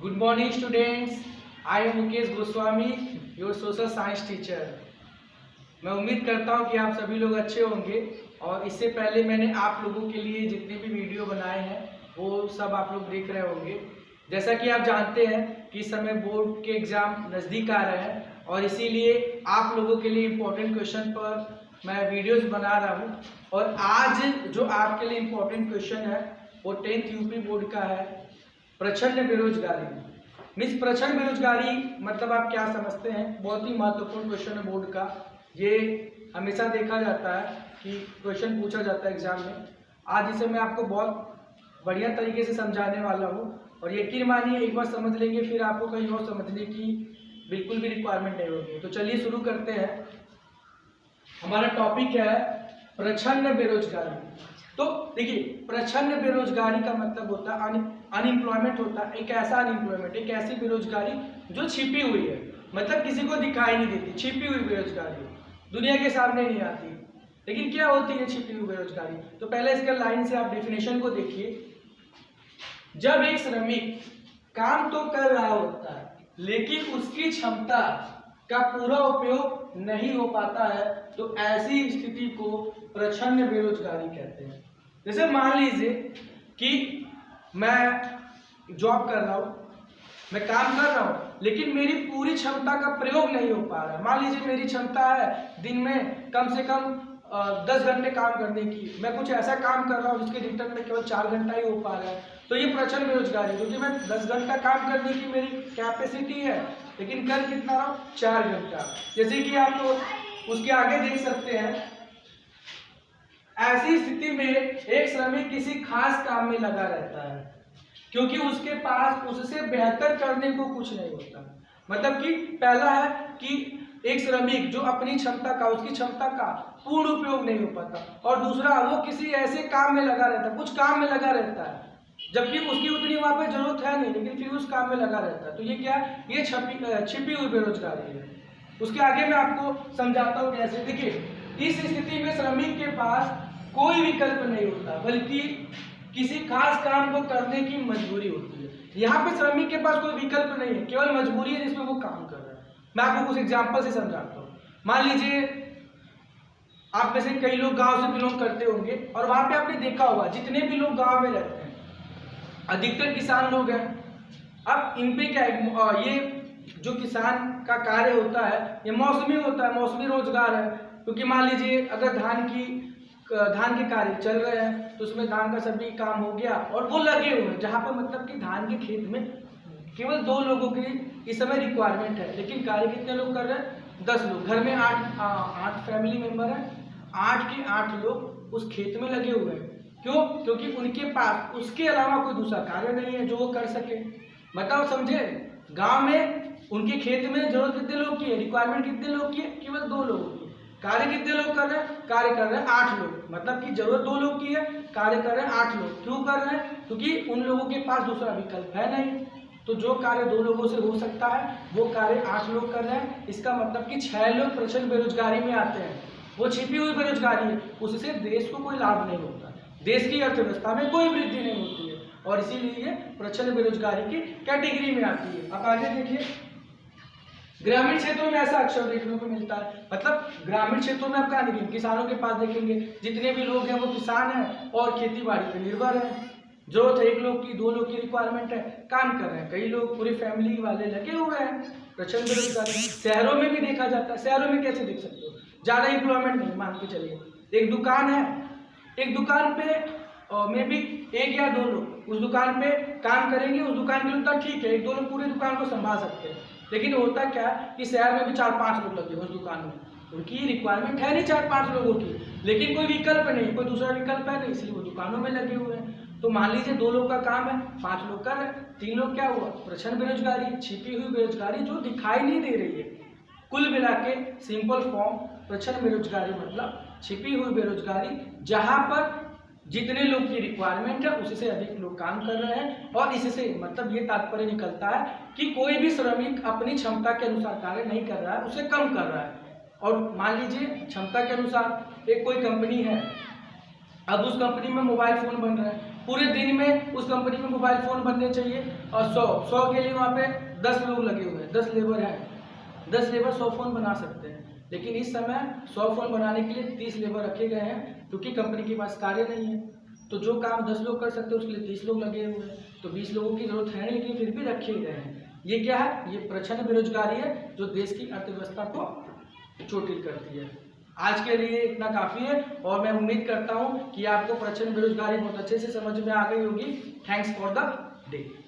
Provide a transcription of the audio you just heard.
Good morning students. I am Mukesh Goswami, your social science teacher. मैं उम्मीद करता हूँ कि आप सभी लोग अच्छे होंगे और इससे पहले मैंने आप लोगों के लिए जितने भी वीडियो बनाए हैं वो सब आप लोग देख रहे होंगे। जैसा कि आप जानते हैं कि इस समय बोर्ड के एग्ज़ाम नज़दीक आ रहे हैं और इसीलिए आप लोगों के लिए इम्पोर्टेंट क्वेश्चन पर मैं वीडियोस बना रहा हूँ। और आज जो आपके लिए इम्पोर्टेंट क्वेश्चन है वो 10th यूपी बोर्ड का है, प्रचंड बेरोजगारी। मीन्स प्रचंड बेरोजगारी मतलब आप क्या समझते हैं? बहुत ही महत्वपूर्ण क्वेश्चन है बोर्ड का। ये हमेशा देखा जाता है कि क्वेश्चन पूछा जाता है एग्जाम में। आज इसे मैं आपको बहुत बढ़िया तरीके से समझाने वाला हूँ और यकीन मानिए एक बार समझ लेंगे फिर आपको कहीं और समझने की बिल्कुल भी रिक्वायरमेंट नहीं होगी। तो चलिए शुरू करते हैं। हमारा टॉपिक है प्रचंड बेरोजगारी। तो देखिए, प्रचंड बेरोजगारी का मतलब होता है अनएम्प्लॉयमेंट होता है एक ऐसा अनएम्प्लॉयमेंट, एक ऐसी बेरोजगारी जो छिपी हुई है, मतलब किसी को दिखाई नहीं देती। छिपी हुई बेरोजगारी दुनिया के सामने नहीं आती। लेकिन क्या होती है छिपी हुई बेरोजगारी? तो पहले इसके लाइन से आप डेफिनेशन को देखिए। जब एक श्रमिक काम तो कर रहा होता है लेकिन उसकी क्षमता का पूरा उपयोग नहीं हो पाता है तो ऐसी स्थिति को प्रचंड बेरोजगारी कहते हैं। जैसे मान लीजिए कि मैं जॉब कर रहा हूँ, मैं काम कर रहा हूँ लेकिन मेरी पूरी क्षमता का प्रयोग नहीं हो पा रहा है। मान लीजिए मेरी क्षमता है दिन में कम से कम 10 घंटे काम करने की, मैं कुछ ऐसा काम कर रहा हूँ जिसके रिटर्न में केवल 4 घंटा ही हो पा रहा है, तो ये प्रचंड बेरोजगारी है। क्योंकि मैं 10 घंटा काम करने की मेरी कैपेसिटी है लेकिन कर कितना रहा हूँ? 4 घंटा। जैसे कि आप तो उसके आगे देख सकते हैं, ऐसी स्थिति में एक श्रमिक किसी खास काम में लगा रहता है क्योंकि उसके पास उससे बेहतर करने को कुछ नहीं होता। मतलब कि पहला है कि एक श्रमिक जो अपनी क्षमता का, उसकी क्षमता का पूर्ण उपयोग नहीं हो पाता, और दूसरा वो किसी ऐसे काम में लगा रहता है, कुछ काम में लगा रहता है जबकि उसकी उतनी वहां पे जरूरत है नहीं, लेकिन फिर उस काम में लगा रहता है। तो ये क्या? ये छिपी हुई बेरोजगारी है। उसके आगे मैं आपको समझाता हूँ कैसे। देखिए, इस स्थिति में श्रमिक के पास कोई विकल्प नहीं होता बल्कि किसी खास काम को करने की मजबूरी होती है। यहाँ पे श्रमिक के पास कोई विकल्प नहीं है, केवल मजबूरी है जिसमें वो काम कर रहा है। मैं आपको कुछ एग्जांपल से समझाता हूँ। मान लीजिए आप में से कई लोग गांव से बिलोंग करते होंगे और वहां पे आपने देखा होगा जितने भी लोग गांव में रहते हैं अधिकतर किसान लोग हैं। अब इन पे क्या है, ये जो किसान का कार्य होता है ये मौसमी होता है, मौसमी रोजगार है। क्योंकि मान लीजिए अगर धान के कार्य चल रहे हैं तो उसमें धान का सभी काम हो गया और वो लगे हुए हैं, जहाँ पे मतलब कि धान के खेत में केवल 2 लोगों की इस समय रिक्वायरमेंट है, लेकिन कार्य कितने लोग कर रहे हैं? 10 लोग। घर में 8 फैमिली मेंबर हैं, 8 के 8 लोग उस खेत में लगे हुए हैं। क्यों? क्योंकि उनके पास उसके अलावा कोई दूसरा कार्य नहीं है जो वो कर सके। बताओ, समझे? गांव में उनके खेत में जरूरत कितने लोग की है, रिक्वायरमेंट कितने लोग की है? केवल 2 लोगों की। कार्य कितने लोग कर रहे हैं? कार्य कर रहे हैं 8 लोग। मतलब कि जरूरत 2 लोग की है, कार्य कर रहे हैं 8 लोग। क्यों कर रहे हैं? क्योंकि उन लोगों के पास दूसरा विकल्प है नहीं। तो जो कार्य 2 लोगों से हो सकता है वो कार्य 8 लोग कर रहे हैं। इसका मतलब कि 6 लोग प्रचंड बेरोजगारी में आते हैं। वो छिपी हुई बेरोजगारी है, उससे देश को कोई लाभ नहीं होता, देश की अर्थव्यवस्था में कोई वृद्धि नहीं होती है और इसीलिए ये प्रचंड बेरोजगारी की कैटेगरी में आती है। अब आगे देखिए, ग्रामीण क्षेत्रों में ऐसा अक्सर देखने को मिलता है। मतलब ग्रामीण क्षेत्रों में आप क्या देखेंगे? किसानों के पास देखेंगे जितने भी लोग हैं वो किसान हैं और खेती बाड़ी पर निर्भर हैं। जरूरत है 1 लोग की, 2 लोग की रिक्वायरमेंट है, काम कर रहे हैं कई लोग, पूरी फैमिली वाले लगे हुए हैं। प्रचंड बेरोजगारी शहरों में भी देखा जाता है। शहरों में कैसे देख सकते हो? ज्यादा इंप्लॉयमेंट नहीं, मान के चलिए एक दुकान है, एक दुकान पे मे बी 1 या 2 लोग उस दुकान पे काम करेंगे। उस दुकान के लिए तो ठीक है, 1-2 लोग पूरी दुकान को संभाल सकते हैं, लेकिन होता क्या कि शहर में भी 4-5 लोग लगे उस दुकान में। उनकी रिक्वायरमेंट है नहीं 4-5 लोगों की, लेकिन कोई विकल्प नहीं, कोई दूसरा विकल्प है नहीं, इसलिए वो दुकानों में लगे हुए हैं। तो मान लीजिए 2 लोग का काम है, 5 लोग कर रहे हैं, 3 लोग क्या हुआ? प्रचंड बेरोजगारी, छिपी हुई बेरोजगारी जो दिखाई नहीं दे रही है। कुल मिला के सिंपल फॉर्म प्रचंड बेरोजगारी मतलब छिपी हुई बेरोजगारी, जहां पर जितने लोग की रिक्वायरमेंट है उससे अधिक लोग काम कर रहे हैं। और इससे मतलब ये तात्पर्य निकलता है कि कोई भी श्रमिक अपनी क्षमता के अनुसार कार्य नहीं कर रहा है, उसे कम कर रहा है। और मान लीजिए क्षमता के अनुसार एक कोई कंपनी है, अब उस कंपनी में मोबाइल फ़ोन बन रहा है, पूरे दिन में उस कंपनी में मोबाइल फ़ोन बनने चाहिए, और 100 के लिए वहाँ पे 10 लोग लगे हुए हैं, 10 लेबर हैं, 10 लेबर 100 फ़ोन बना सकते हैं। लेकिन इस समय 100 फ़ोन बनाने के लिए 30 लेबर रखे गए हैं, क्योंकि कंपनी के पास कार्य नहीं है। तो जो काम 10 लोग कर सकते हैं उसके लिए 30 लोग लगे हुए हैं, तो 20 लोगों की ज़रूरत है नहीं, लेकिन फिर भी रखे गए हैं। ये क्या है? ये प्रचंड बेरोजगारी है जो देश की अर्थव्यवस्था को चोटिल करती है। आज के लिए इतना काफ़ी है, और मैं उम्मीद करता हूँ कि आपको प्रचंड बेरोजगारी बहुत अच्छे से समझ में आ गई होगी। Thanks for the day.